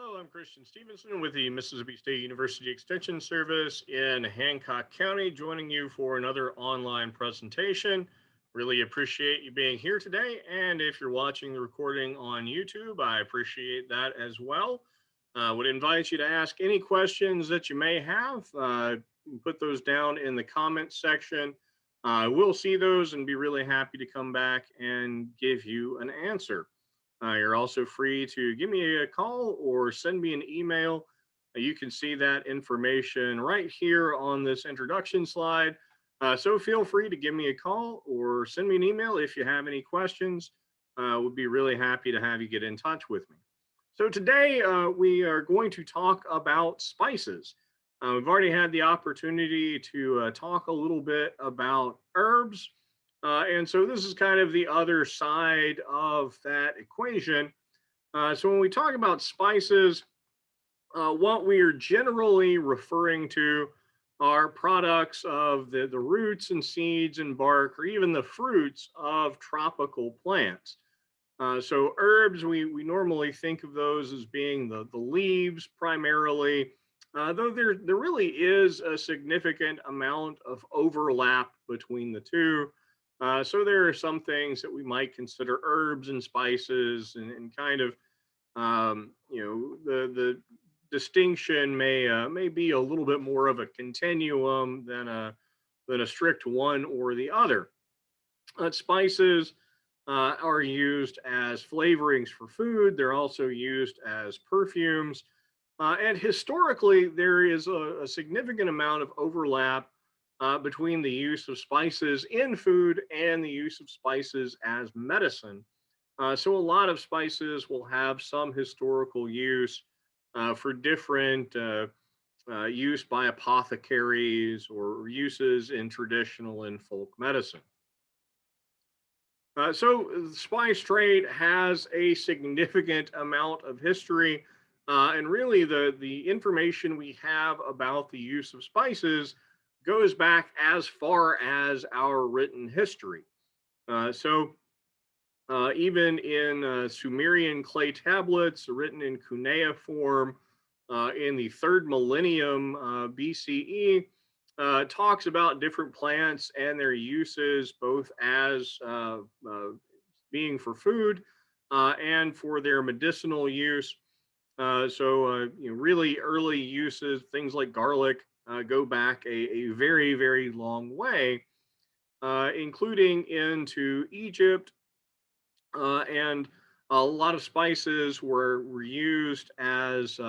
Hello, I'm Christian Stevenson with the Mississippi State University Extension Service in Hancock County, joining you for another online presentation. Really appreciate you being here today. And if you're watching the recording on YouTube, I appreciate that as well. Would invite you to ask any questions that you may have. Put those down in the comments section. We'll see those and be really happy to come back and give you an answer. You're also free to give me a call or send me an email. You can see that information right here on this introduction slide. So feel free to give me a call or send me an email if you have any questions. Would be really happy to have you get in touch with me. So today we are going to talk about spices. We've already had the opportunity to talk a little bit about herbs. And so this is kind of the other side of that equation. So when we talk about spices, what we are generally referring to are products of the roots and seeds and bark, or even the fruits of tropical plants. So herbs, we normally think of those as being the leaves primarily, though there really is a significant amount of overlap between the two. So there are some things that we might consider herbs and spices, and kind of the distinction may be a little bit more of a continuum than a strict one or the other. Spices are used as flavorings for food. They're also used as perfumes. And historically, there is a significant amount of overlap between the use of spices in food and the use of spices as medicine. So a lot of spices will have some historical use for different use by apothecaries or uses in traditional and folk medicine. So the spice trade has a significant amount of history, and really the information we have about the use of spices goes back as far as our written history. Even in Sumerian clay tablets written in cuneiform in the third millennium BCE, talks about different plants and their uses, both as being for food and for their medicinal use. Really early uses, things like garlic, go back a very, very long way, including into Egypt. And a lot of spices were used as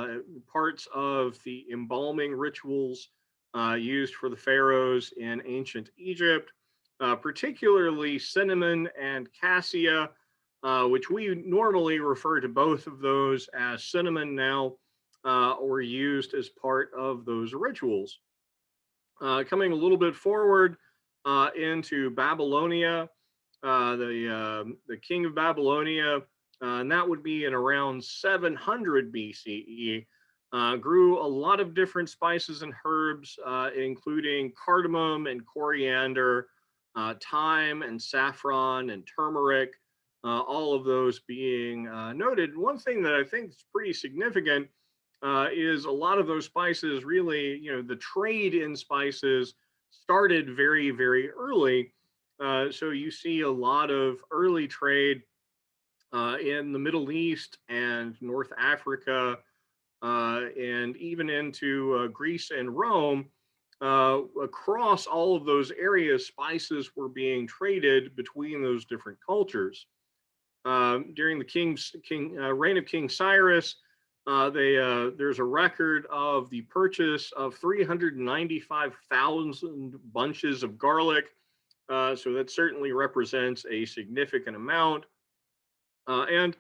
parts of the embalming rituals used for the pharaohs in ancient Egypt, particularly cinnamon and cassia, which we normally refer to both of those as cinnamon now, or used as part of those rituals. Coming a little bit forward into Babylonia, the king of Babylonia, and that would be in around 700 BCE, grew a lot of different spices and herbs, including cardamom and coriander, thyme and saffron and turmeric, all of those being noted. One thing that I think is pretty significant is a lot of those spices really, the trade in spices started very, very early. So you see a lot of early trade in the Middle East and North Africa, and even into Greece and Rome. Across all of those areas, spices were being traded between those different cultures. During the reign of King Cyrus, there's a record of the purchase of 395,000 bunches of garlic. So that certainly represents a significant amount. And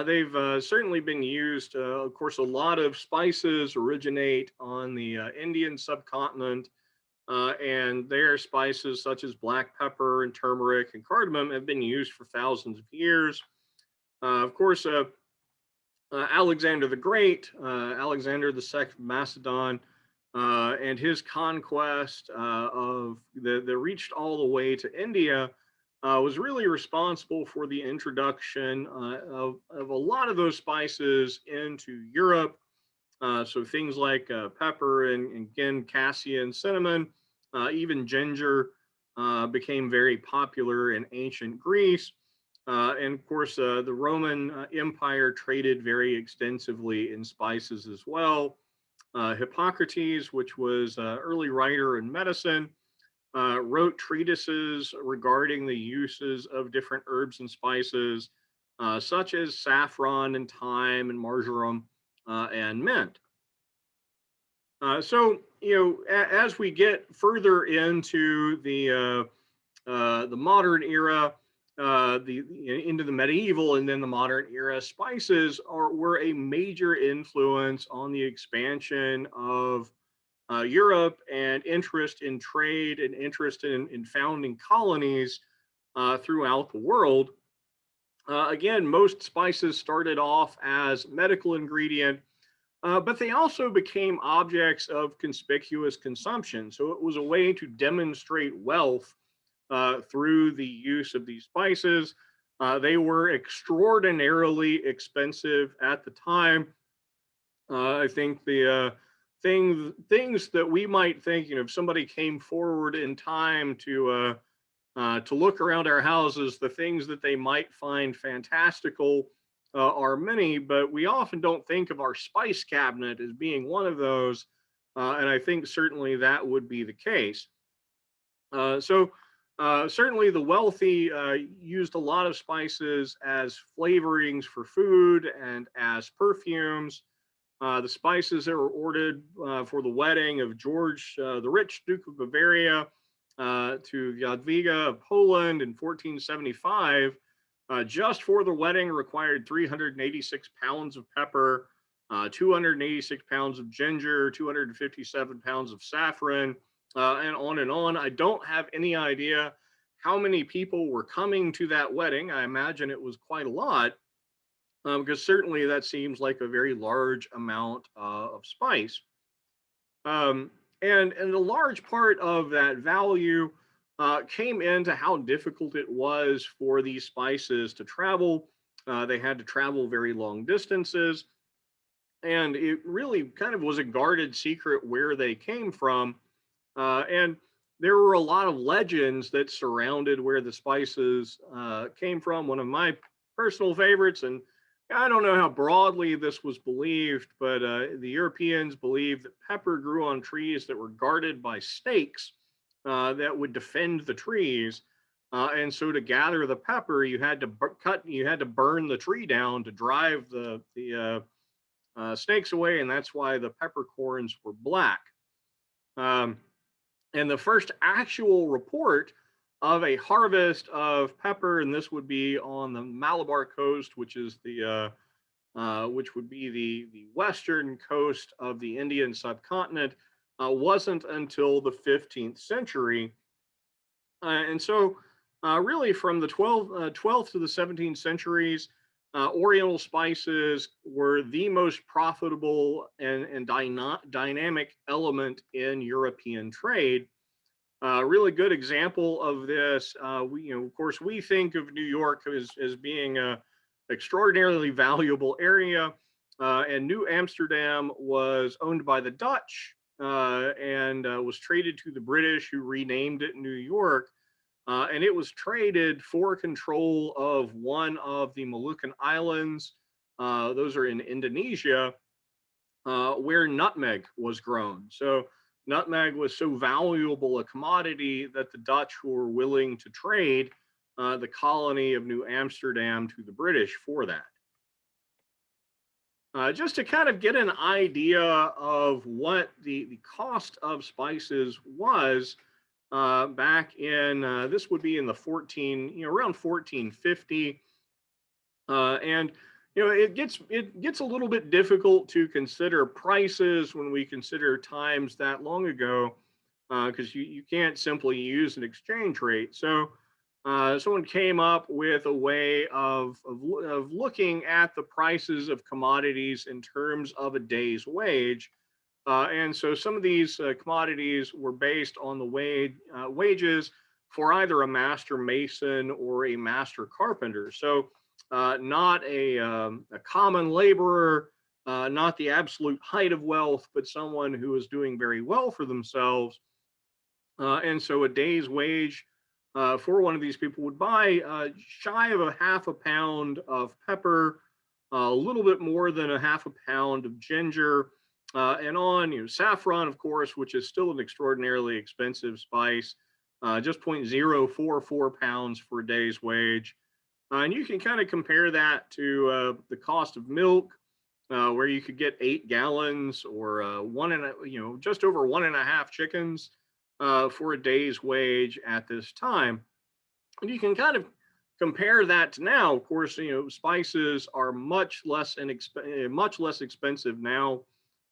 they've certainly been used. Of course, a lot of spices originate on the Indian subcontinent, and their spices, such as black pepper and turmeric and cardamom, have been used for thousands of years. Of course, Alexander the Great, Alexander the Second Macedon, and his conquest of that reached all the way to India, was really responsible for the introduction of a lot of those spices into Europe. So things like pepper and again, cassia and cinnamon, even ginger became very popular in ancient Greece. And of course, the Roman Empire traded very extensively in spices as well. Hippocrates, which was an early writer in medicine, wrote treatises regarding the uses of different herbs and spices, such as saffron and thyme and marjoram and mint. So, as we get further into the modern era, into the medieval and then the modern era, spices were a major influence on the expansion of Europe and interest in trade and interest in founding colonies throughout the world. Again, most spices started off as medical ingredient, but they also became objects of conspicuous consumption. So it was a way to demonstrate wealth through the use of these spices. They were extraordinarily expensive at the time. I think the things that we might think, if somebody came forward in time to look around our houses, the things that they might find fantastical are many, but we often don't think of our spice cabinet as being one of those. And I think certainly that would be the case. So certainly the wealthy used a lot of spices as flavorings for food and as perfumes. The spices that were ordered for the wedding of George, the rich Duke of Bavaria, to Jadwiga of Poland in 1475, just for the wedding required 386 pounds of pepper, 286 pounds of ginger, 257 pounds of saffron, and on and on. I don't have any idea how many people were coming to that wedding. I imagine it was quite a lot, because certainly that seems like a very large amount of spice. Um, and a large part of that value came into how difficult it was for these spices to travel. They had to travel very long distances, and it really kind of was a guarded secret where they came from. And there were a lot of legends that surrounded where the spices came from. One of my personal favorites, and I don't know how broadly this was believed, but the Europeans believed that pepper grew on trees that were guarded by snakes that would defend the trees. And so to gather the pepper, you had to burn the tree down to drive the snakes away, and that's why the peppercorns were black. Um, and the first actual report of a harvest of pepper, and this would be on the Malabar coast, which would be the western coast of the Indian subcontinent, wasn't until the 15th century. And so, really, from the 12th to the 17th centuries, Oriental spices were the most profitable and dynamic element in European trade. A really good example of this, of course, we think of New York as being a extraordinarily valuable area, and New Amsterdam was owned by the Dutch and was traded to the British, who renamed it New York. And it was traded for control of one of the Moluccan Islands. Those are in Indonesia, where nutmeg was grown. So nutmeg was so valuable a commodity that the Dutch were willing to trade the colony of New Amsterdam to the British for that. Just to kind of get an idea of what the cost of spices was back in, this would be in the around 1450. And it gets a little bit difficult to consider prices when we consider times that long ago, because you can't simply use an exchange rate. So someone came up with a way of looking at the prices of commodities in terms of a day's wage. And so some of these commodities were based on the wages for either a master mason or a master carpenter. So not a common laborer, not the absolute height of wealth, but someone who is doing very well for themselves. And so a day's wage for one of these people would buy shy of a half a pound of pepper, a little bit more than a half a pound of ginger, and on saffron, of course, which is still an extraordinarily expensive spice, just 0.044 pounds for a day's wage. And you can kind of compare that to the cost of milk, where you could get 8 gallons or just over 1.5 chickens for a day's wage at this time. And you can kind of compare that to now. Of course, spices are much less expensive now.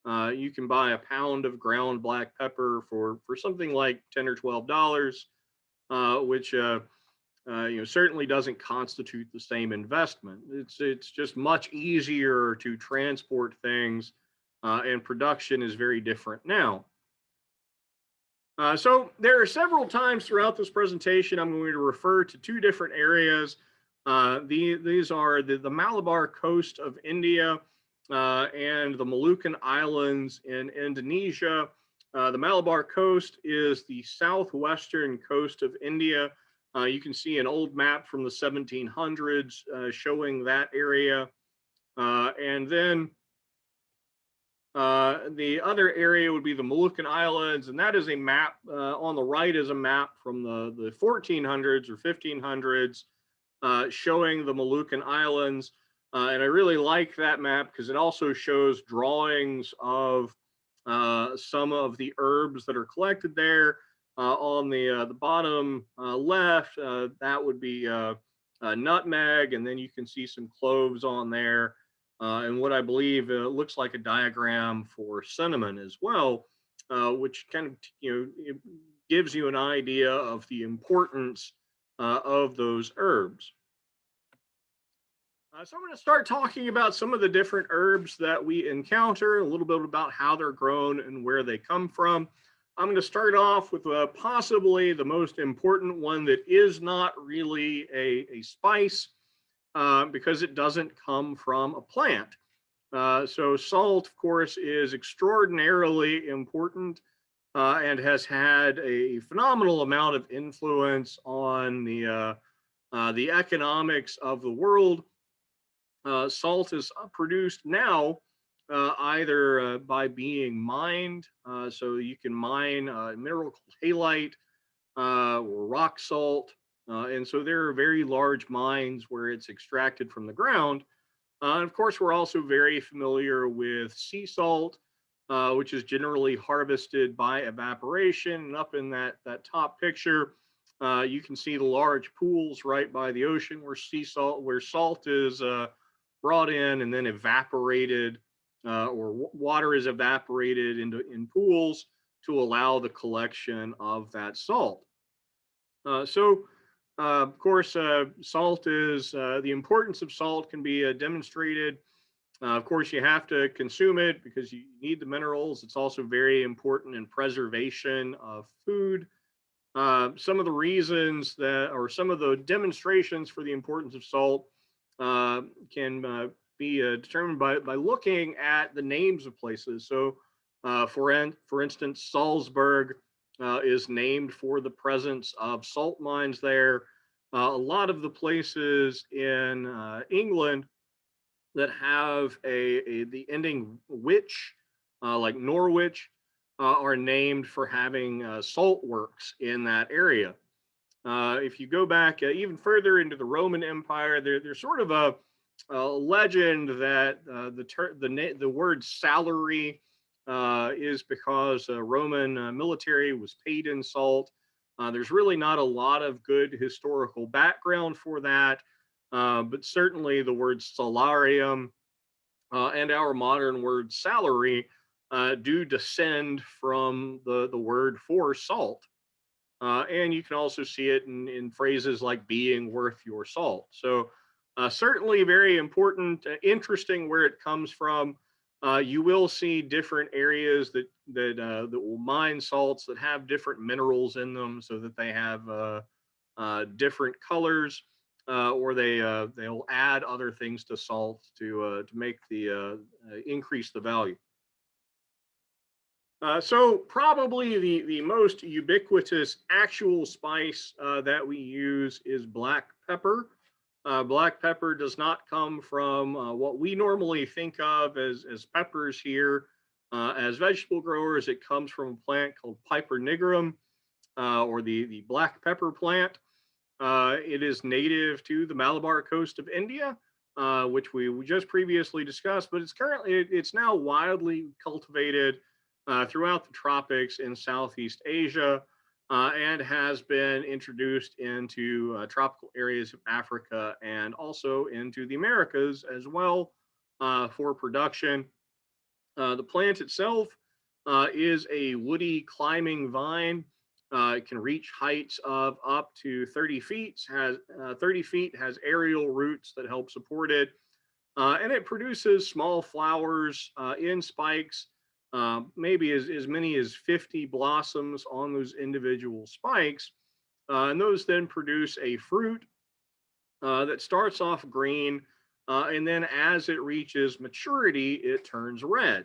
You can buy a pound of ground black pepper for something like $10 or $12, which certainly doesn't constitute the same investment. It's just much easier to transport things, and production is very different now. So there are several times throughout this presentation I'm going to refer to two different areas. These are the Malabar coast of India and the Moluccan Islands in Indonesia. The Malabar coast is the southwestern coast of India. You can see an old map from the 1700s showing that area. And then the other area would be the Moluccan Islands, and that is a map. On the right is a map from the 1400s or 1500s showing the Moluccan Islands. And I really like that map because it also shows drawings of some of the herbs that are collected there. On the bottom left, that would be nutmeg, and then you can see some cloves on there. And what I believe looks like a diagram for cinnamon as well, which kind of it gives you an idea of the importance of those herbs. So I'm going to start talking about some of the different herbs that we encounter, a little bit about how they're grown and where they come from. I'm going to start off with possibly the most important one that is not really a spice, because it doesn't come from a plant. So salt, of course, is extraordinarily important and has had a phenomenal amount of influence on the economics of the world. Salt is produced now either by being mined, so you can mine mineral called halite or rock salt, and so there are very large mines where it's extracted from the ground. And of course, we're also very familiar with sea salt, which is generally harvested by evaporation. And up in that top picture, you can see the large pools right by the ocean where salt is brought in and then evaporated, or water is evaporated in pools to allow the collection of that salt. Of course, salt is the importance of salt can be demonstrated. Of course, you have to consume it because you need the minerals. It's also very important in preservation of food. Some of the reasons that, or some of the demonstrations for the importance of salt can be determined by looking at the names of places. So, for instance, Salzburg is named for the presence of salt mines there. A lot of the places in England that have the ending wich, like Norwich, are named for having salt works in that area. If you go back even further into the Roman Empire, there's sort of a legend that the word salary is because Roman military was paid in salt. There's really not a lot of good historical background for that, but certainly the word salarium and our modern word salary do descend from the word for salt. And you can also see it in phrases like being worth your salt. So certainly very important, interesting where it comes from. You will see different areas that will mine salts that have different minerals in them, so that they have different colors, or they'll add other things to salt to make the increase the value. So probably the most ubiquitous actual spice that we use is black pepper. Black pepper does not come from what we normally think of as peppers here. As vegetable growers, it comes from a plant called Piper nigrum, or the black pepper plant. It is native to the Malabar coast of India, which we just previously discussed, but it's now widely cultivated throughout the tropics in Southeast Asia, and has been introduced into tropical areas of Africa and also into the Americas as well for production. The plant itself is a woody climbing vine. It can reach heights of up to 30 feet, has 30 feet, has aerial roots that help support it, and it produces small flowers in spikes, maybe as many as 50 blossoms on those individual spikes. And those then produce a fruit that starts off green, and then as it reaches maturity, it turns red.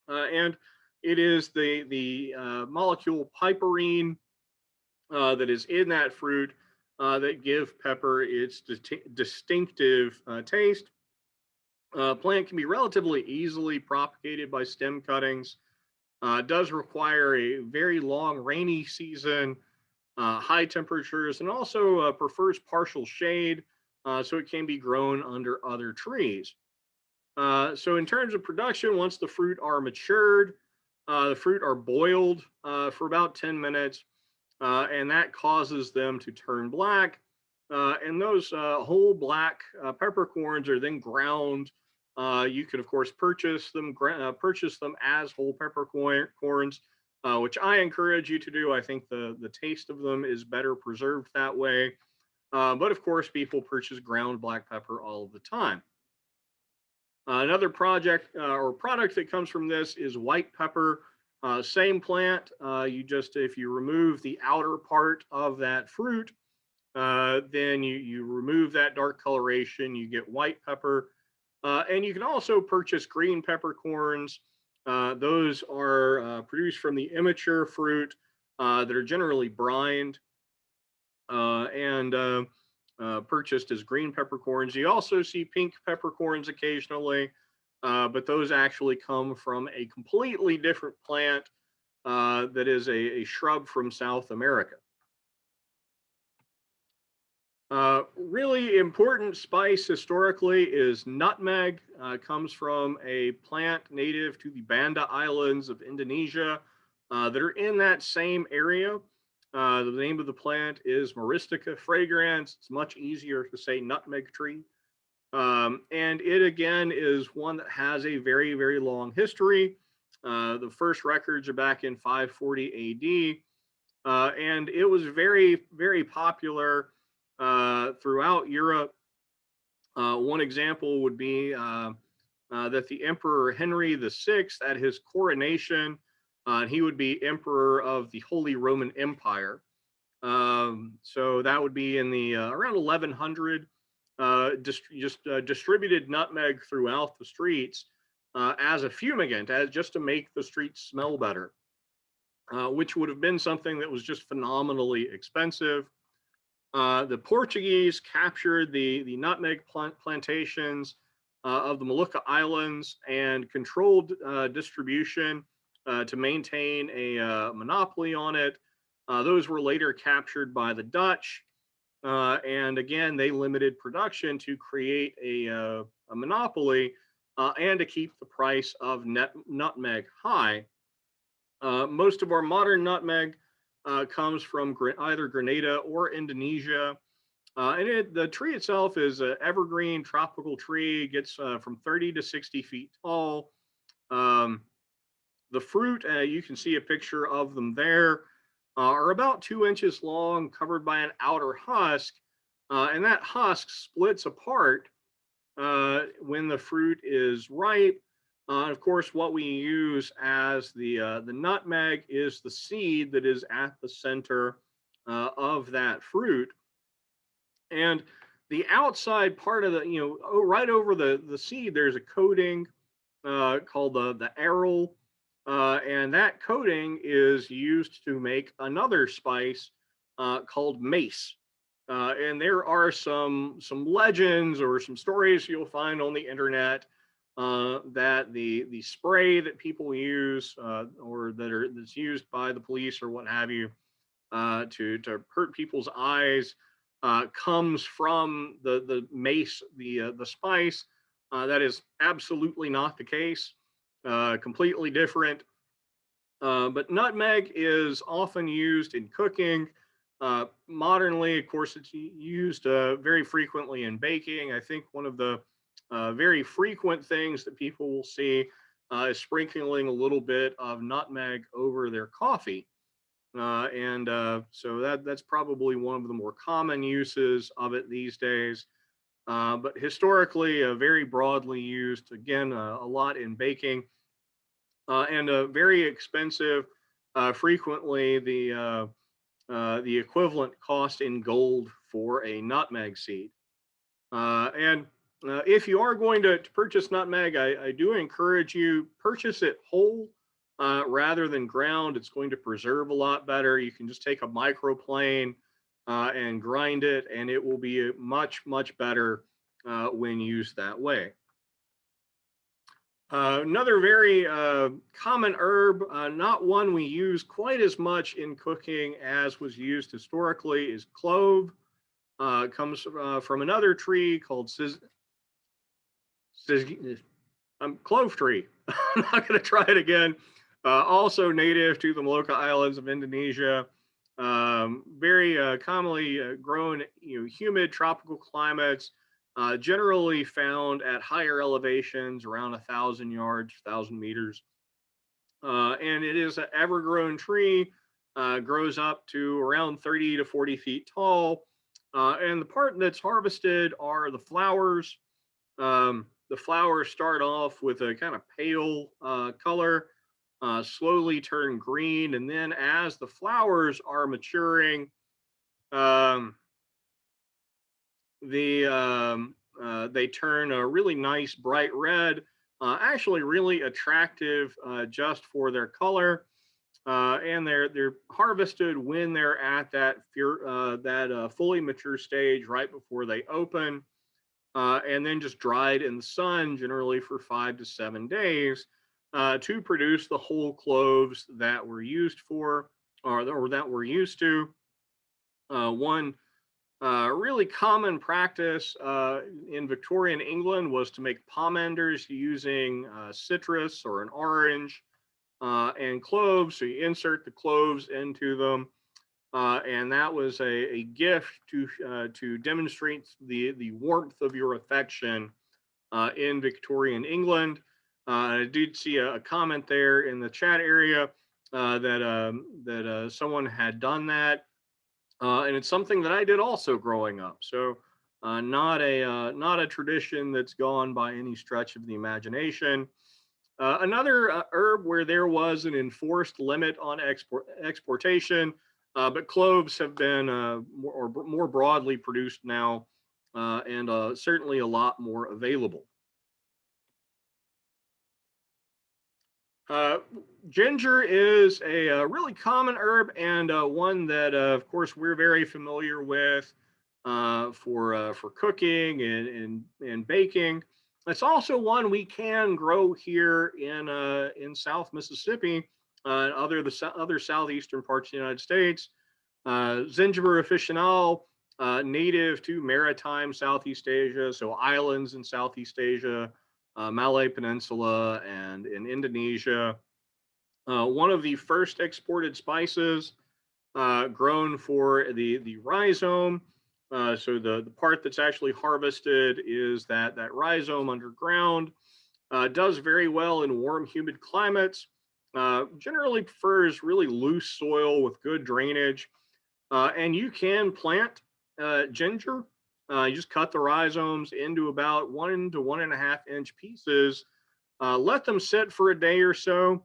And it is the molecule piperine that is in that fruit that give pepper its distinctive taste. Plant can be relatively easily propagated by stem cuttings. Does require a very long rainy season, high temperatures, and also prefers partial shade, so it can be grown under other trees. So in terms of production, once the fruit are matured, the fruit are boiled for about 10 minutes, and that causes them to turn black. And those whole black peppercorns are then ground. You can, of course, purchase them as whole peppercorns, which I encourage you to do. I think the taste of them is better preserved that way. But of course, people purchase ground black pepper all of the time. Another project or product that comes from this is white pepper. Same plant. If you remove the outer part of that fruit, then you remove that dark coloration, you get white pepper. And you can also purchase green peppercorns. Those are produced from the immature fruit that are generally brined and purchased as green peppercorns. You also see pink peppercorns occasionally, but those actually come from a completely different plant that is a shrub from South America. Really important spice historically is nutmeg. Comes from a plant native to the Banda Islands of Indonesia that are in that same area. The name of the plant is Myristica fragrans. It's much easier to say nutmeg tree. And it again is one that has a very, very long history. The first records are back in 540 AD. And it was very, very popular throughout Europe. One example would be that the Emperor Henry VI, at his coronation, he would be Emperor of the Holy Roman Empire. So that would be in the around 1100. Distributed nutmeg throughout the streets as a fumigant, as just to make the streets smell better, which would have been something that was just phenomenally expensive. The Portuguese captured the nutmeg plantations of the Molucca Islands and controlled distribution to maintain a monopoly on it. Those were later captured by the Dutch. And again, they limited production to create a monopoly and to keep the price of nutmeg high. Most of our modern nutmeg comes from either Grenada or Indonesia. And the tree itself is an evergreen tropical tree, gets from 30 to 60 feet tall. The fruit, you can see a picture of them there, are about 2 inches long, covered by an outer husk. And that husk splits apart when the fruit is ripe. Of course, what we use as the nutmeg is the seed that is at the center of that fruit. And the outside part of the, right over the seed, there's a coating called the aril, and that coating is used to make another spice called mace. And there are some legends or some stories you'll find on the internet that the spray that people use or that's used by the police or what have you to hurt people's eyes comes from the mace, the spice. That is absolutely not the case. Completely different. But nutmeg is often used in cooking. Modernly, of course, it's used very frequently in baking. I think one of the very frequent things that people will see is sprinkling a little bit of nutmeg over their coffee. And so that's probably one of the more common uses of it these days. But historically, very broadly used, again, a lot in baking and very expensive. Frequently, the equivalent cost in gold for a nutmeg seed. And if you are going to purchase nutmeg, I do encourage you purchase it whole rather than ground. It's going to preserve a lot better. You can just take a microplane and grind it, and it will be much better when used that way. Another very common herb, not one we use quite as much in cooking as was used historically, is clove. Comes from another tree called clove tree. I'm not going to try it again. Also native to the Molucca Islands of Indonesia. Very commonly grown, humid tropical climates. Generally found at higher elevations, around 1,000 yards, 1,000 meters. And it is an evergrown tree. Grows up to around 30 to 40 feet tall. And the part that's harvested are the flowers. The flowers start off with a kind of pale color, slowly turn green, and then as the flowers are maturing, um, they turn a really nice bright red, actually really attractive just for their color. And they're harvested when they're at that fully mature stage, right before they open, and then just dried in the sun, generally for 5 to 7 days, to produce the whole cloves that we're used for, or that we're used to. One really common practice in Victorian England was to make pomanders using citrus or an orange and cloves. So you insert the cloves into them, and that was a gift to demonstrate the warmth of your affection in Victorian England. I did see a comment there in the chat area that someone had done that, and it's something that I did also growing up. So not a tradition that's gone by any stretch of the imagination. Another herb where there was an enforced limit on exportation, but cloves have been more broadly produced now, and certainly a lot more available. Uh, Ginger is a really common herb and one that, of course, we're very familiar with for cooking and baking. It's also one we can grow here in South Mississippi and other southeastern parts of the United States. Zingiber officinale, native to maritime Southeast Asia, so islands in Southeast Asia, Malay Peninsula, and in Indonesia. One of the first exported spices grown for the rhizome. So the part that's actually harvested is that rhizome underground. Does very well in warm, humid climates. Generally prefers really loose soil with good drainage. And you can plant ginger. You just cut the rhizomes into about 1 to 1.5 inch pieces. Let them sit for a day or so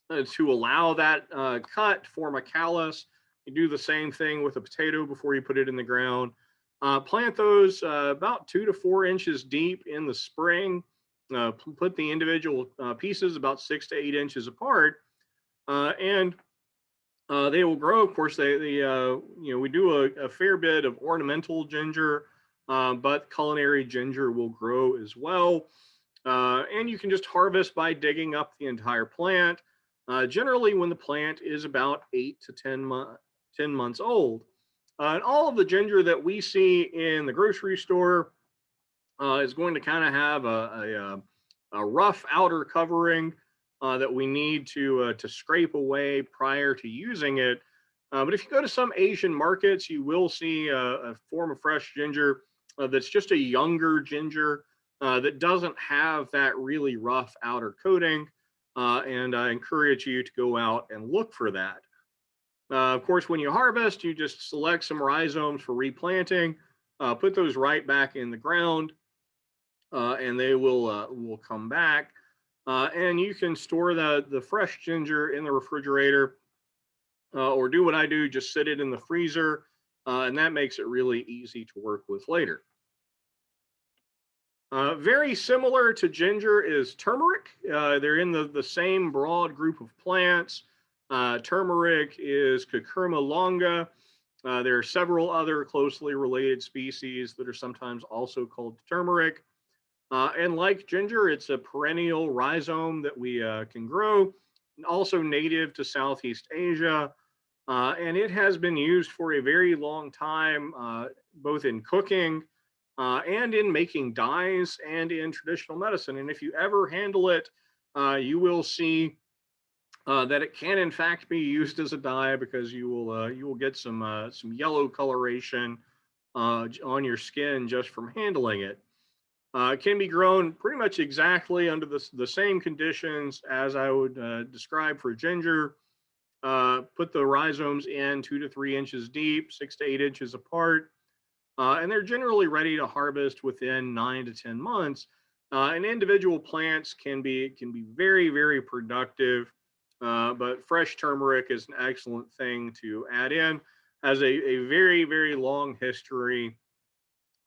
to allow that cut to form a callus. You do the same thing with a potato before you put it in the ground. Plant those about 2 to 4 inches deep in the spring. Put the individual pieces about 6 to 8 inches apart, and they will grow. Of course, we do a fair bit of ornamental ginger, but culinary ginger will grow as well. And you can just harvest by digging up the entire plant. Generally, when the plant is about 10 months old. And all of the ginger that we see in the grocery store is going to kind of have a rough outer covering that we need to scrape away prior to using it. But if you go to some Asian markets, you will see a form of fresh ginger that's just a younger ginger that doesn't have that really rough outer coating. And I encourage you to go out and look for that. Of course, when you harvest, you just select some rhizomes for replanting, put those right back in the ground, and they will come back. And you can store the fresh ginger in the refrigerator, or do what I do, just sit it in the freezer, and that makes it really easy to work with later. Very similar to ginger is turmeric. They're in the same broad group of plants. Turmeric is Cucurma longa. There are several other closely related species that are sometimes also called turmeric. And like ginger, it's a perennial rhizome that we can grow, also native to Southeast Asia. And it has been used for a very long time, both in cooking and in making dyes and in traditional medicine. And if you ever handle it, you will see that it can in fact be used as a dye, because you will get some yellow coloration on your skin just from handling it. It can be grown pretty much exactly under the same conditions as I would describe for ginger. Put the rhizomes in 2 to 3 inches deep, 6 to 8 inches apart, and they're generally ready to harvest within 9 to 10 months. And individual plants can be very, very productive, but fresh turmeric is an excellent thing to add in. Has a very, very long history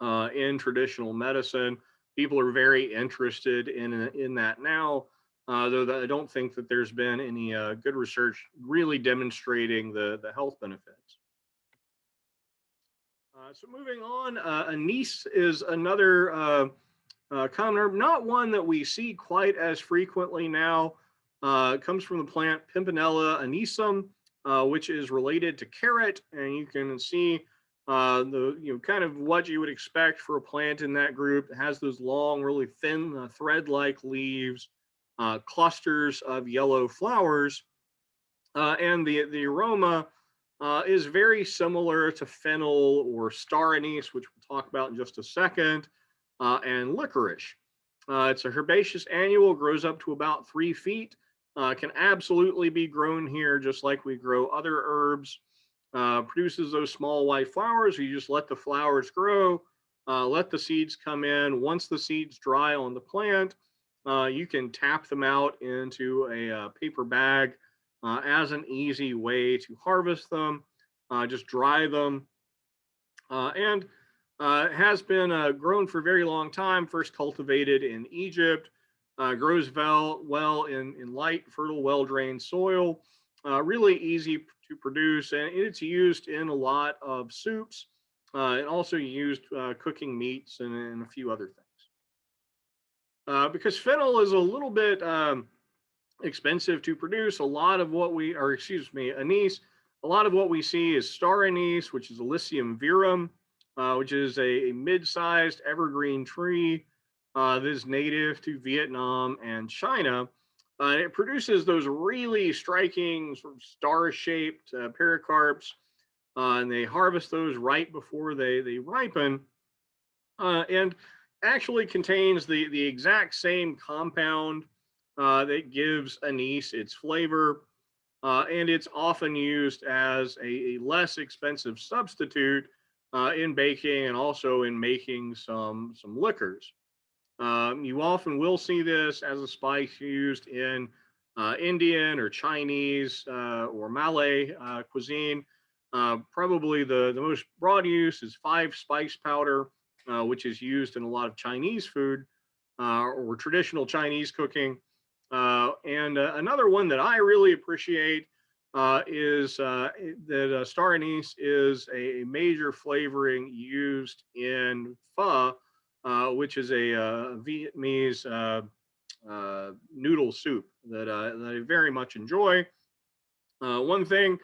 in traditional medicine. People are very interested in that now, though I don't think that there's been any good research really demonstrating the health benefits. So moving on, anise is another common herb, not one that we see quite as frequently now. It comes from the plant Pimpinella anisum, which is related to carrot, and you can see the kind of what you would expect for a plant in that group. It has those long, really thin thread-like leaves, clusters of yellow flowers, and the aroma is very similar to fennel or star anise, which we'll talk about in just a second, and licorice. It's a herbaceous annual, grows up to about 3 feet. Can absolutely be grown here just like we grow other herbs. Produces those small white flowers. You just let the flowers grow, let the seeds come in. Once the seeds dry on the plant, you can tap them out into a paper bag as an easy way to harvest them. Just dry them. And has been grown for a very long time, first cultivated in Egypt. Grows well in light, fertile, well-drained soil. Really easy to produce, and it's used in a lot of soups, and also used cooking meats and a few other things. Because fennel is a little bit expensive to produce, a lot of what we, or excuse me, anise, a lot of what we see is star anise, which is Alyssium verum, which is a mid-sized evergreen tree that is native to Vietnam and China. It produces those really striking sort of star-shaped pericarps, and they harvest those right before they ripen, and actually contains the exact same compound that gives anise its flavor, and it's often used as a less expensive substitute in baking and also in making some liquors. You often will see this as a spice used in Indian or Chinese or Malay cuisine. Probably the most broad use is five spice powder, which is used in a lot of Chinese food or traditional Chinese cooking. And another one that I really appreciate that star anise is a major flavoring used in pho, which is a Vietnamese noodle soup that I very much enjoy. One thing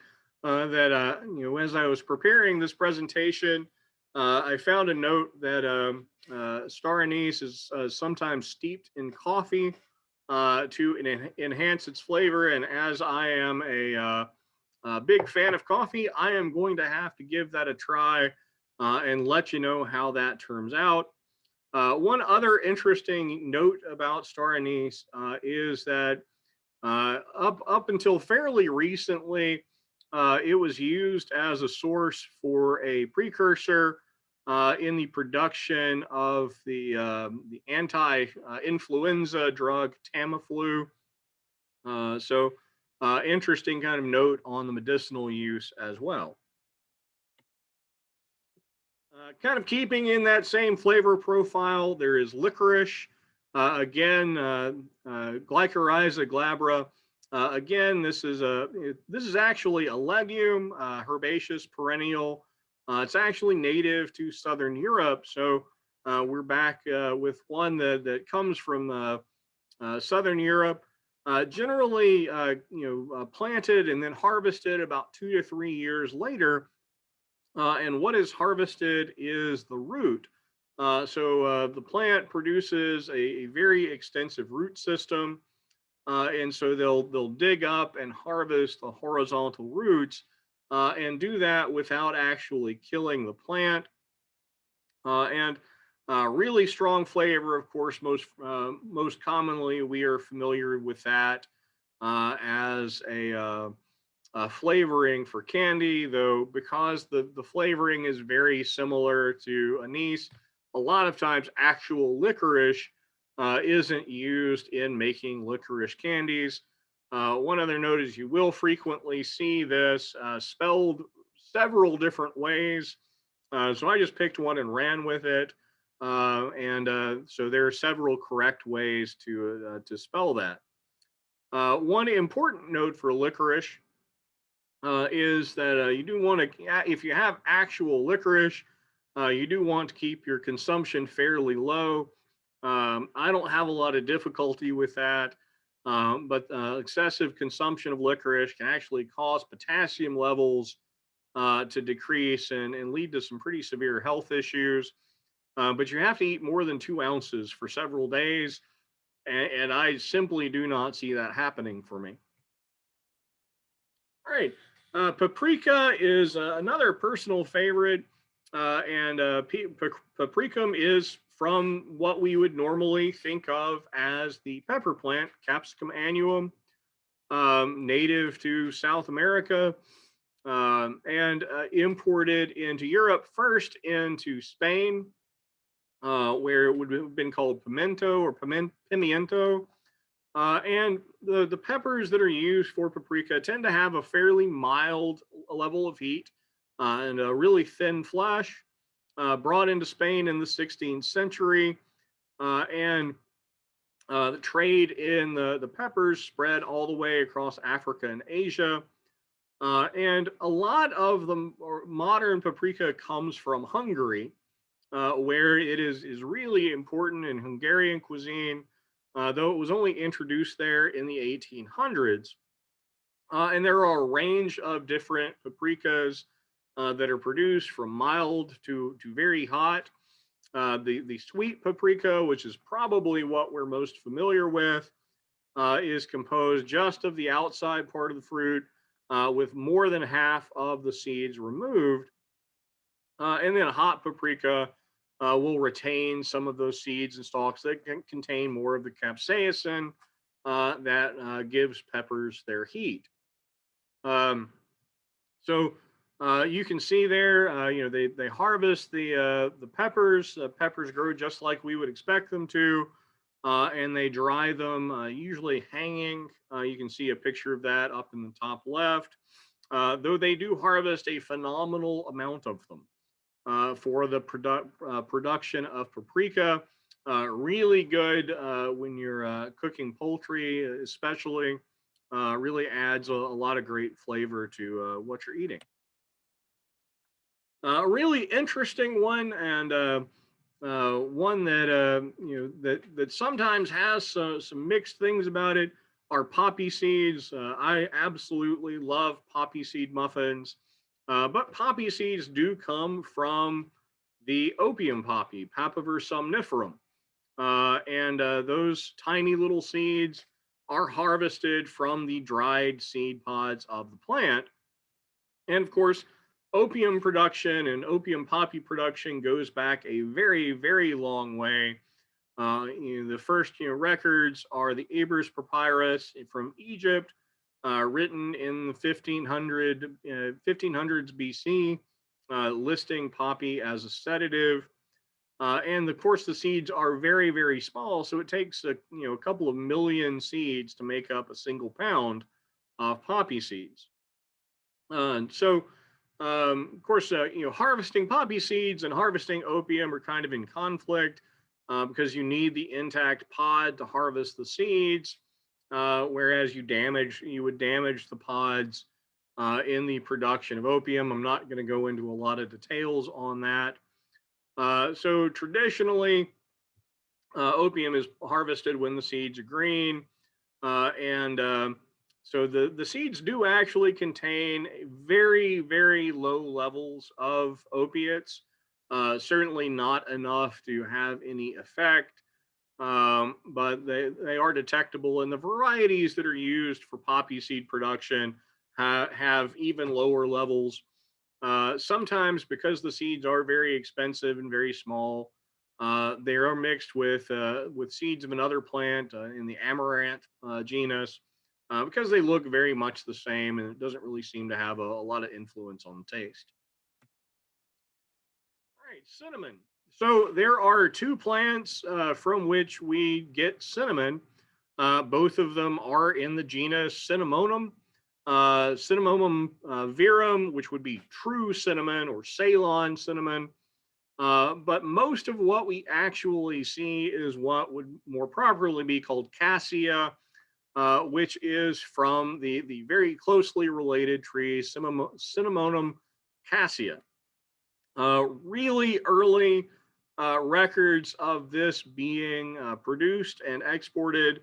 as I was preparing this presentation, I found a note that star anise is sometimes steeped in coffee to enhance its flavor. And as I am a big fan of coffee, I am going to have to give that a try and let you know how that turns out. One other interesting note about star anise is that up until fairly recently, it was used as a source for a precursor in the production of the anti-influenza drug Tamiflu. Interesting kind of note on the medicinal use as well. Kind of keeping in that same flavor profile, there is licorice. Again, Glycyrrhiza glabra. Again, this is actually a legume, herbaceous perennial. It's actually native to southern Europe, so we're back with one that comes from southern Europe. Generally, planted and then harvested about 2 to 3 years later, and what is harvested is the root. The plant produces a very extensive root system, and so they'll dig up and harvest the horizontal roots, and do that without actually killing the plant. And Really strong flavor, of course. Most commonly, we are familiar with that as a flavoring for candy, though, because the flavoring is very similar to anise. A lot of times, actual licorice isn't used in making licorice candies. One other note is you will frequently see this spelled several different ways. So I just picked one and ran with it. So there are several correct ways to spell that. One important note for licorice is that you do want to, if you have actual licorice, you do want to keep your consumption fairly low. I don't have a lot of difficulty with that, but excessive consumption of licorice can actually cause potassium levels to decrease and lead to some pretty severe health issues. But you have to eat more than 2 ounces for several days, and I simply do not see that happening for me. All right. Paprika is another personal favorite, paprikum is from what we would normally think of as the pepper plant, Capsicum annuum, native to South America, and imported into Europe, first into Spain, where it would have been called pimento or pimiento. And the peppers that are used for paprika tend to have a fairly mild level of heat and a really thin flesh. Brought into Spain in the 16th century, and the trade in the peppers spread all the way across Africa and Asia. And a lot of the modern paprika comes from Hungary, where it is really important in Hungarian cuisine, though it was only introduced there in the 1800s. And there are a range of different paprikas that are produced from mild to very hot. The sweet paprika, which is probably what we're most familiar with, is composed just of the outside part of the fruit, with more than half of the seeds removed. And then hot paprika will retain some of those seeds and stalks that can contain more of the capsaicin that gives peppers their heat. Um, you can see there, they harvest the peppers. Peppers grow just like we would expect them to, and they dry them usually hanging. You can see a picture of that up in the top left. though they do harvest a phenomenal amount of them for the production of paprika. Really good when you're cooking poultry, especially. Really adds a lot of great flavor to what you're eating. A really interesting one, and one that that sometimes has some mixed things about it are poppy seeds. I absolutely love poppy seed muffins, but poppy seeds do come from the opium poppy, Papaver somniferum, and those tiny little seeds are harvested from the dried seed pods of the plant. And of course, opium production and opium poppy production goes back a very, very long way. The first records are the Ebers Papyrus from Egypt, written in the 1500s BC, listing poppy as a sedative. And of course, the seeds are very, very small, so it takes a couple of million seeds to make up a single pound of poppy seeds. So, of course, harvesting poppy seeds and harvesting opium are kind of in conflict because you need the intact pod to harvest the seeds, whereas you would damage the pods in the production of opium. I'm not going to go into a lot of details on that. So traditionally, opium is harvested when the seeds are green, and so the seeds do actually contain very, very low levels of opiates. Certainly not enough to have any effect, but they are detectable, and the varieties that are used for poppy seed production have even lower levels. Sometimes, because the seeds are very expensive and very small, they are mixed with seeds of another plant in the amaranth genus because they look very much the same, and it doesn't really seem to have a lot of influence on the taste. All right, cinnamon. So there are two plants from which we get cinnamon. Both of them are in the genus Cinnamomum. Cinnamomum verum, which would be true cinnamon or Ceylon cinnamon. But most of what we actually see is what would more properly be called cassia, which is from the very closely related tree Cinnamomum cassia. Really early records of this being produced and exported,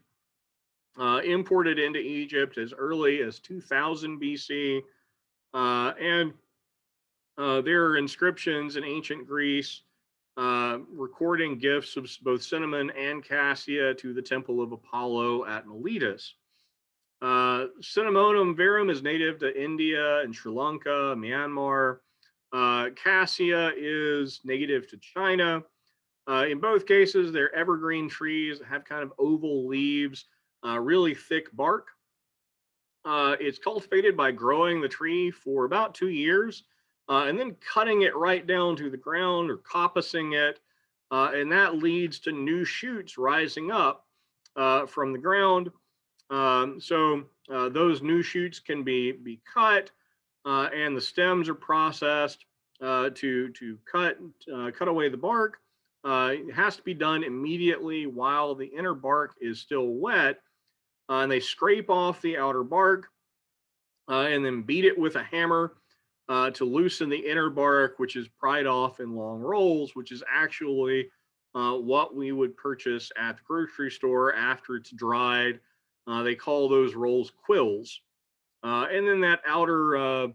imported into Egypt as early as 2000 BC. And there are inscriptions in ancient Greece recording gifts of both cinnamon and cassia to the temple of Apollo at Miletus. Cinnamomum verum is native to India and Sri Lanka, Myanmar. Cassia is native to China. In both cases, they're evergreen trees that have kind of oval leaves, really thick bark. It's cultivated by growing the tree for about 2 years and then cutting it right down to the ground or coppicing it. And that leads to new shoots rising up from the ground. So those new shoots can be cut, and the stems are processed to cut away the bark. It has to be done immediately while the inner bark is still wet, and they scrape off the outer bark and then beat it with a hammer to loosen the inner bark, which is pried off in long rolls, which is actually what we would purchase at the grocery store after it's dried. They call those rolls quills. And then that outer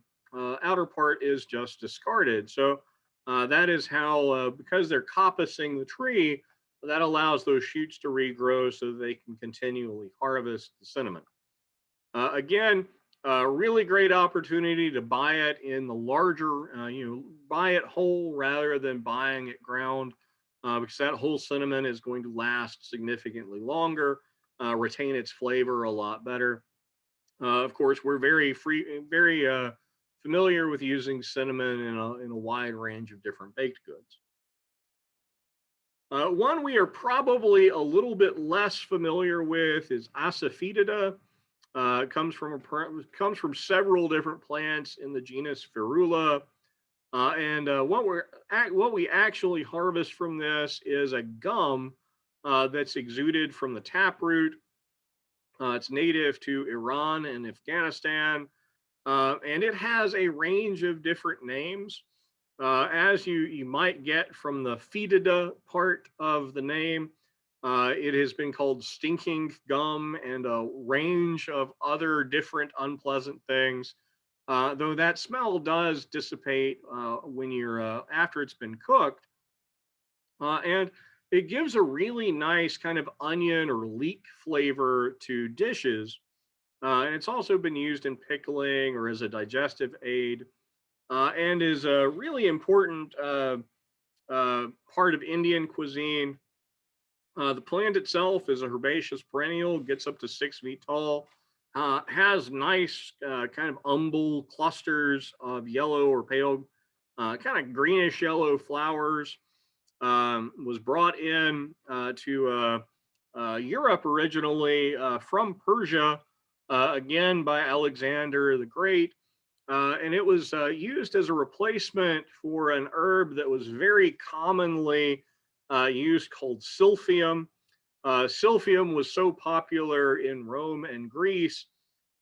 part is just discarded. So that is how, because they're coppicing the tree, that allows those shoots to regrow so that they can continually harvest the cinnamon. Again, a really great opportunity to buy it in the larger, buy it whole rather than buying it ground, because that whole cinnamon is going to last significantly longer, retain its flavor a lot better. Of course, we're very familiar with using cinnamon in a wide range of different baked goods. One we are probably a little bit less familiar with is asafoetida. Comes from several different plants in the genus Ferula. What we actually harvest from this is a gum that's exuded from the taproot. It's native to Iran and Afghanistan, and it has a range of different names. As you might get from the fetida part of the name, it has been called stinking gum and a range of other different unpleasant things. Though that smell does dissipate when you're after it's been cooked, and it gives a really nice kind of onion or leek flavor to dishes. And it's also been used in pickling or as a digestive aid, and is a really important part of Indian cuisine. The plant itself is a herbaceous perennial, gets up to 6 feet tall, has nice kind of umbel clusters of yellow or pale, kind of greenish yellow flowers. Was brought in to Europe originally from Persia, again by Alexander the Great. And it was used as a replacement for an herb that was very commonly used called silphium. Silphium was so popular in Rome and Greece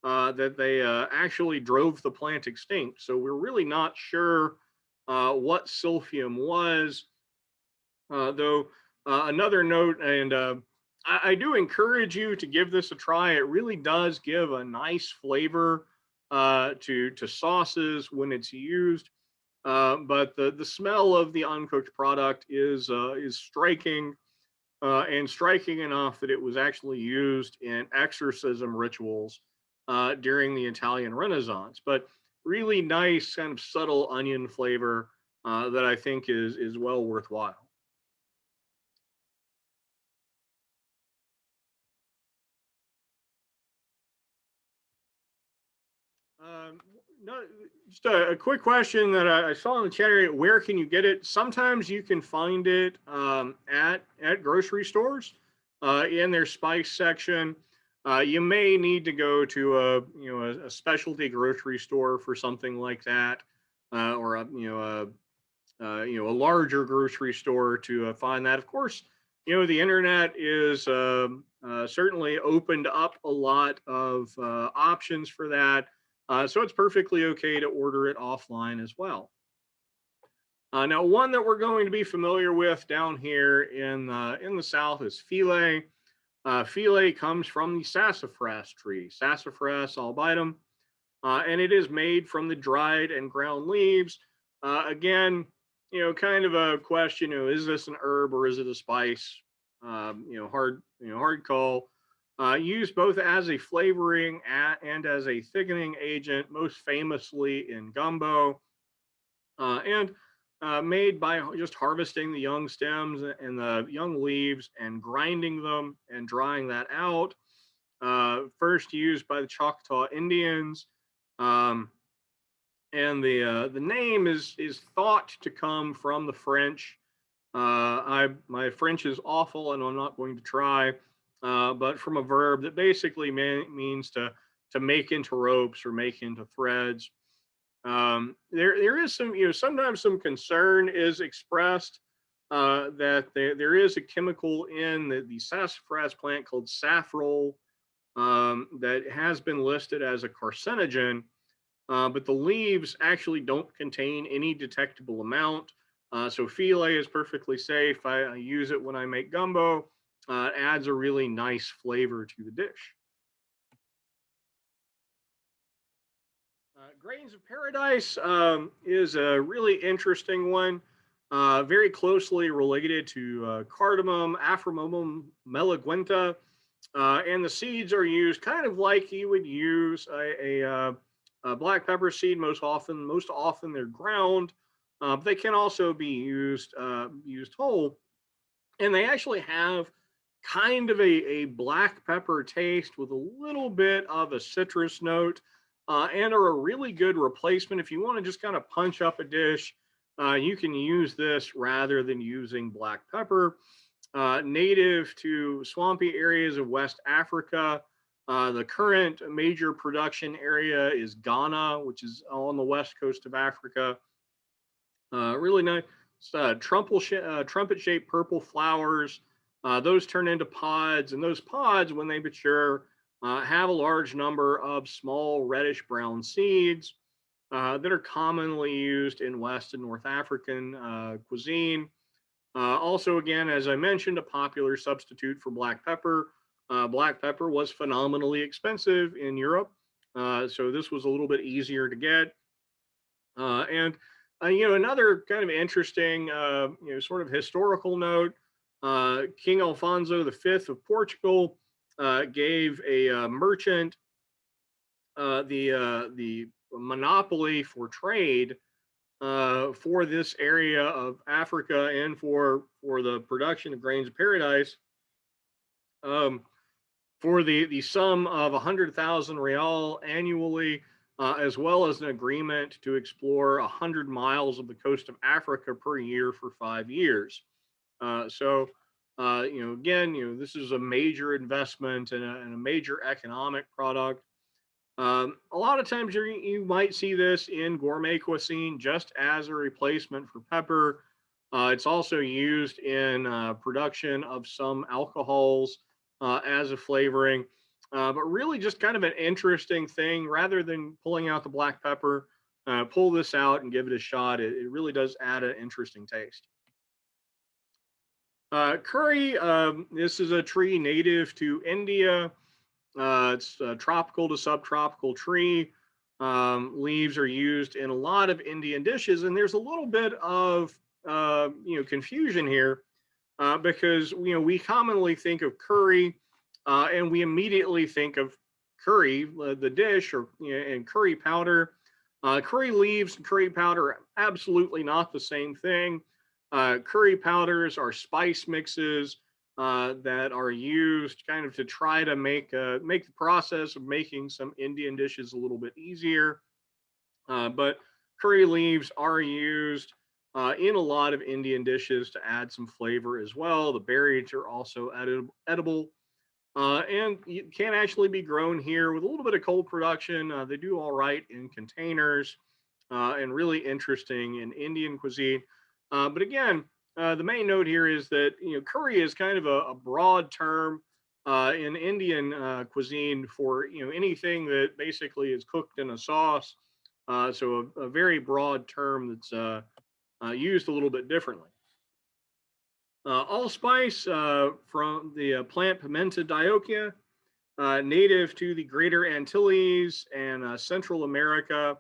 that they actually drove the plant extinct. So we're really not sure what silphium was, though another note, and I do encourage you to give this a try. It really does give a nice flavor to sauces when it's used. But the smell of the uncooked product is striking, and striking enough that it was actually used in exorcism rituals during the Italian Renaissance. But really nice kind of subtle onion flavor that I think is well worthwhile. Um, no, just a quick question that I saw in the chat area. Where can you get it? Sometimes you can find it at grocery stores in their spice section. You may need to go to a specialty grocery store for something like that, or a larger grocery store to find that. Of course, the internet is certainly opened up a lot of options for that. So it's perfectly okay to order it offline as well. Now, one that we're going to be familiar with down here in the South is Filet. Filet comes from the sassafras tree, Sassafras albidum, and it is made from the dried and ground leaves. Again, kind of a question: is this an herb or is it a spice? Hard call. Used both as a flavoring and as a thickening agent, most famously in gumbo, and made by just harvesting the young stems and the young leaves and grinding them and drying that out. First used by the Choctaw Indians, um, and the name is thought to come from the French. My French is awful, and I'm not going to try. But from a verb that basically means to make into ropes or make into threads. There is some, sometimes some concern is expressed that there is a chemical in the sassafras plant called safrole that has been listed as a carcinogen, but the leaves actually don't contain any detectable amount. So Filet is perfectly safe. I use it when I make gumbo. It adds a really nice flavor to the dish. Grains of Paradise is a really interesting one, very closely related to cardamom, Aphramomum meleguenta, and the seeds are used kind of like you would use a black pepper seed. Most often they're ground. They can also be used whole, and they actually have kind of a black pepper taste with a little bit of a citrus note, and are a really good replacement if you want to just kind of punch up a dish. You can use this rather than using black pepper. Native to swampy areas of West Africa, The current major production area is Ghana, which is on the west coast of Africa. Really nice. Trumpet-shaped purple flowers. Those turn into pods, and those pods, when they mature, have a large number of small reddish-brown seeds that are commonly used in West and North African cuisine. Also, again, as I mentioned, a popular substitute for black pepper. Black pepper was phenomenally expensive in Europe, so this was a little bit easier to get. And another kind of interesting, sort of historical note: King Alfonso V of Portugal gave a merchant the monopoly for trade for this area of Africa and for the production of grains of paradise. Um, for the sum of 100,000 real annually, as well as an agreement to explore 100 miles of the coast of Africa per year for 5 years. So, again, this is a major investment and a major economic product. A lot of times you might see this in gourmet cuisine just as a replacement for pepper. It's also used in production of some alcohols as a flavoring, but really just kind of an interesting thing. Rather than pulling out the black pepper, pull this out and give it a shot. It really does add an interesting taste. Curry, this is a tree native to India. It's a tropical to subtropical tree. Leaves are used in a lot of Indian dishes, and there's a little bit of confusion here because we commonly think of curry, and we immediately think of curry, the dish, or and curry powder. Curry leaves and curry powder are absolutely not the same thing. Curry powders are spice mixes that are used kind of to try to make the process of making some Indian dishes a little bit easier. But curry leaves are used in a lot of Indian dishes to add some flavor as well. The berries are also edible. And it can actually be grown here with a little bit of cold production. They do all right in containers and really interesting in Indian cuisine. But again, the main note here is that curry is kind of a broad term in Indian cuisine for anything that basically is cooked in a sauce. So a very broad term that's used a little bit differently. Allspice from the plant Pimenta dioica, native to the Greater Antilles and Central America.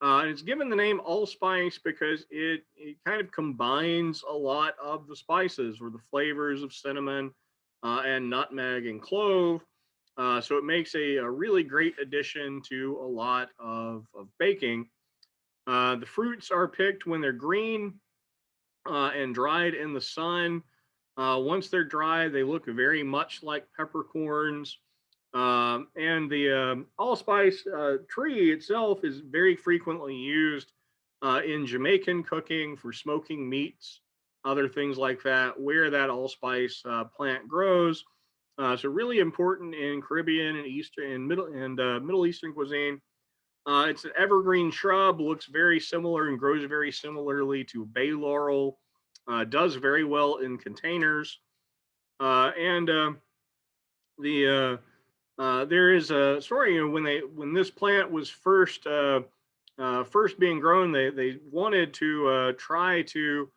And it's given the name allspice because it kind of combines a lot of the spices or the flavors of cinnamon and nutmeg and clove. So it makes a really great addition to a lot of baking. The fruits are picked when they're green and dried in the sun. Once they're dry, they look very much like peppercorns. And the allspice tree itself is very frequently used in Jamaican cooking for smoking meats, other things like that, where that allspice plant grows. So really important in Caribbean and Eastern and Middle Eastern cuisine. It's an evergreen shrub, looks very similar and grows very similarly to bay laurel. Does very well in containers, and the there is a story. When this plant was first being grown, they wanted to try to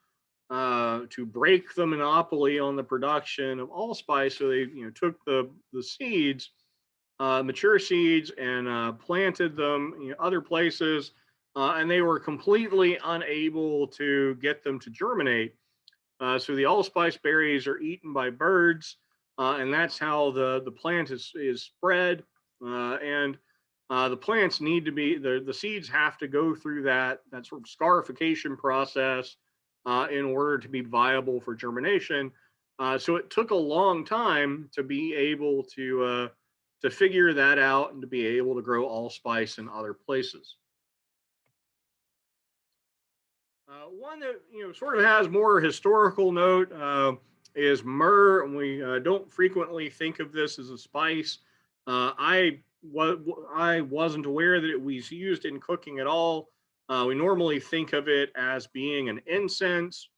break the monopoly on the production of allspice. So they took the seeds, mature seeds, and planted them other places, and they were completely unable to get them to germinate. So the allspice berries are eaten by birds, and that's how the plant is spread. And the plants need to be the seeds have to go through that sort of scarification process in order to be viable for germination. So it took a long time to be able to figure that out and to be able to grow allspice in other places. One that sort of has more historical note is myrrh, and we don't frequently think of this as a spice. I wasn't aware that it was used in cooking at all. We normally think of it as being an incense,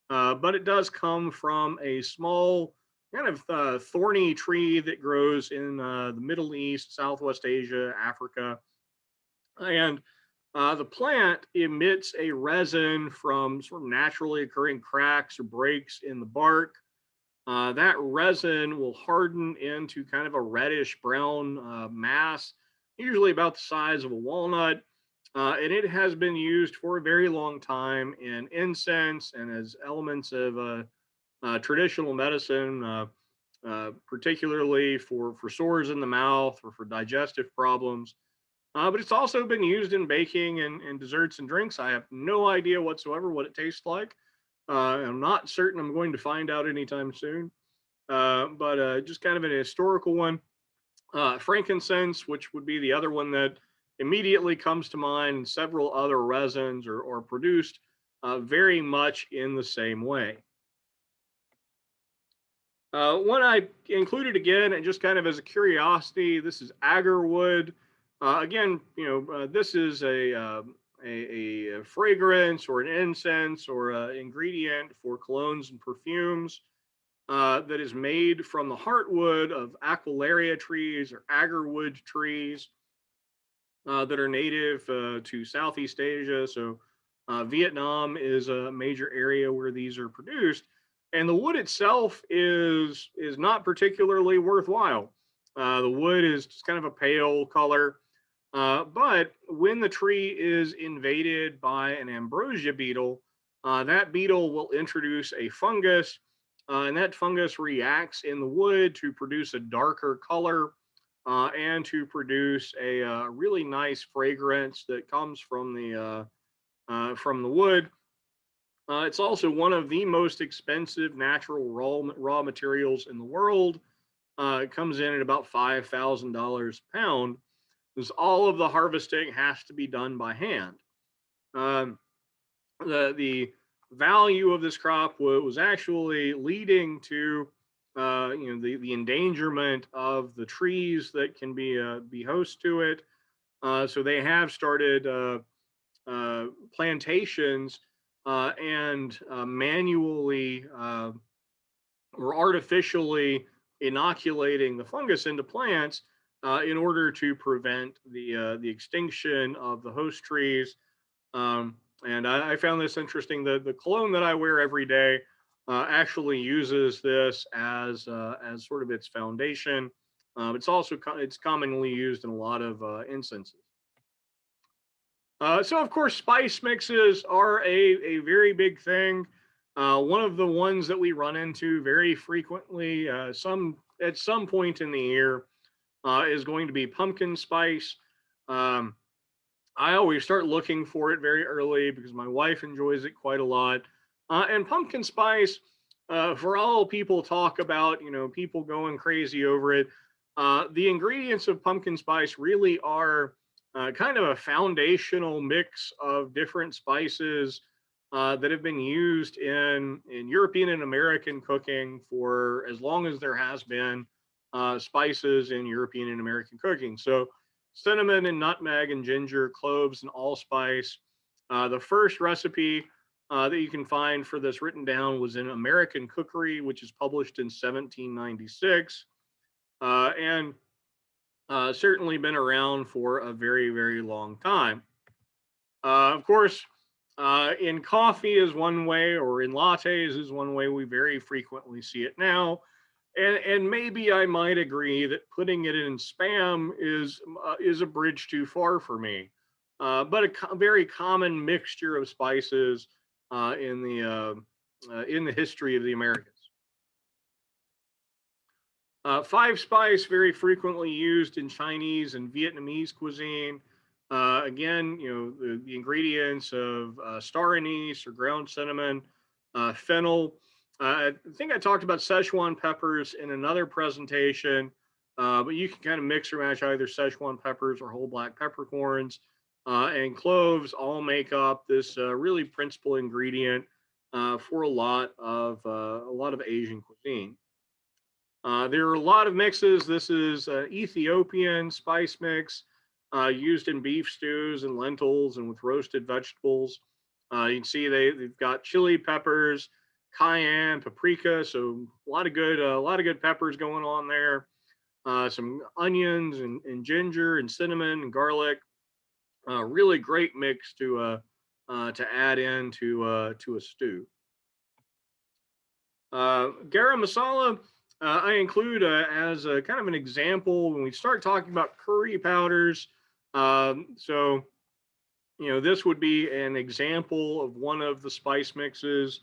but it does come from a small kind of thorny tree that grows in the Middle East, Southwest Asia, Africa, and the plant emits a resin from sort of naturally occurring cracks or breaks in the bark. That resin will harden into kind of a reddish brown mass, usually about the size of a walnut. And it has been used for a very long time in incense and as elements of traditional medicine, particularly for sores in the mouth or for digestive problems. But it's also been used in baking and desserts and drinks. I have no idea whatsoever what it tastes like. I'm not certain I'm going to find out anytime soon. But just kind of an historical one. Frankincense, which would be the other one that immediately comes to mind, and several other resins or produced very much in the same way. One I included again, and just kind of as a curiosity, this is agarwood. Again, this is a fragrance or an incense or an ingredient for colognes and perfumes that is made from the heartwood of aquilaria trees or agarwood trees that are native to Southeast Asia. So Vietnam is a major area where these are produced, and the wood itself is not particularly worthwhile. The wood is just kind of a pale color, but when the tree is invaded by an ambrosia beetle, that beetle will introduce a fungus, and that fungus reacts in the wood to produce a darker color and to produce a really nice fragrance that comes from the wood. It's also one of the most expensive natural raw materials in the world. It comes in at about $5,000 a pound, because all of the harvesting has to be done by hand. Um, the value of this crop was actually leading to the endangerment of the trees that can be host to it. So they have started plantations and manually or artificially inoculating the fungus into plants in order to prevent the extinction of the host trees. And I found this interesting. The cologne that I wear every day actually uses this as sort of its foundation. It's commonly used in a lot of incenses. So of course, spice mixes are a very big thing. One of the ones that we run into very frequently, some at some point in the year, is going to be pumpkin spice. Um, I always start looking for it very early because my wife enjoys it quite a lot. And pumpkin spice, for all people talk about, people going crazy over it. The ingredients of pumpkin spice really are kind of a foundational mix of different spices that have been used in European and American cooking for as long as there has been spices in European and American cooking. So cinnamon and nutmeg and ginger, cloves and allspice. The first recipe that you can find for this written down was in American Cookery, which is published in 1796, and certainly been around for a very, very long time. Of course, in coffee is one way, or in lattes is one way we very frequently see it now. And maybe I might agree that putting it in spam is a bridge too far for me. But very common mixture of spices in the history of the Americas. Five spice very frequently used in Chinese and Vietnamese cuisine. Again, the ingredients of star anise or ground cinnamon, fennel. I think I talked about Szechuan peppers in another presentation, but you can kind of mix or match either Szechuan peppers or whole black peppercorns. And cloves all make up this really principal ingredient for a lot of Asian cuisine. There are a lot of mixes. This is Ethiopian spice mix used in beef stews and lentils and with roasted vegetables. You can see they've got chili peppers, cayenne, paprika, so a lot of good peppers going on there. Some onions and ginger and cinnamon and garlic. Really great mix to add to a stew. Garam masala, I include as a kind of an example when we start talking about curry powders. So, this would be an example of one of the spice mixes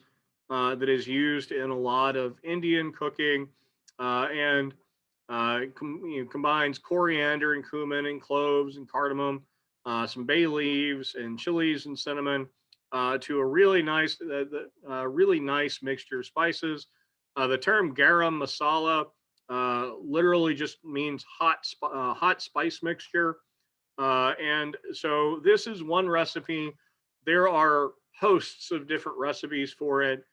that is used in a lot of Indian cooking and combines coriander and cumin and cloves and cardamom, some bay leaves and chilies and cinnamon to a really nice mixture of spices. The term garam masala literally just means hot spice mixture. And so this is one recipe. There are hosts of different recipes for it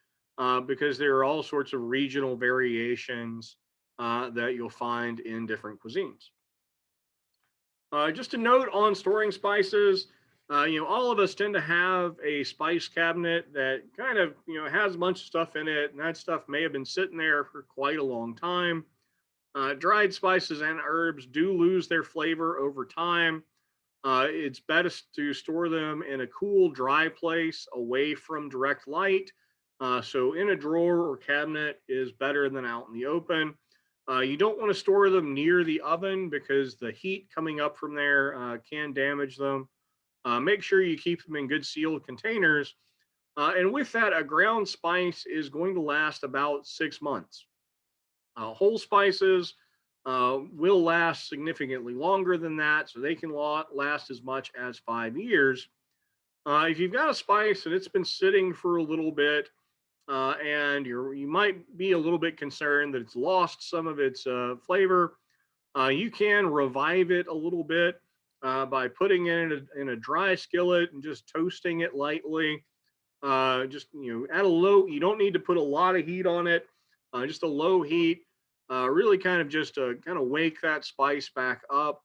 because there are all sorts of regional variations that you'll find in different cuisines. Just a note on storing spices. All of us tend to have a spice cabinet that kind of, has a bunch of stuff in it, and that stuff may have been sitting there for quite a long time. Dried spices and herbs do lose their flavor over time. It's best to store them in a cool, dry place away from direct light. So, in a drawer or cabinet is better than out in the open. You don't want to store them near the oven because the heat coming up from there can damage them. Make sure you keep them in good sealed containers. And with that, a ground spice is going to last about 6 months. Whole spices will last significantly longer than that, so they can last as much as 5 years. If you've got a spice and it's been sitting for a little bit, and you might be a little bit concerned that it's lost some of its flavor, you can revive it a little bit by putting it in a dry skillet and just toasting it lightly. Just at a low. You don't need to put a lot of heat on it. Just a low heat. Really kind of just kind of wake that spice back up.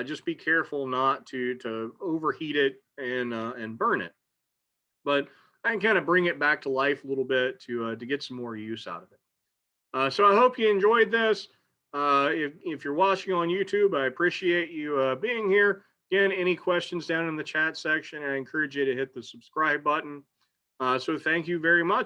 Just be careful not to overheat it and burn it. But I can kind of bring it back to life a little bit to get some more use out of it. So I hope you enjoyed this. If you're watching on YouTube, I appreciate you being here. Again, any questions down in the chat section, I encourage you to hit the subscribe button. So thank you very much.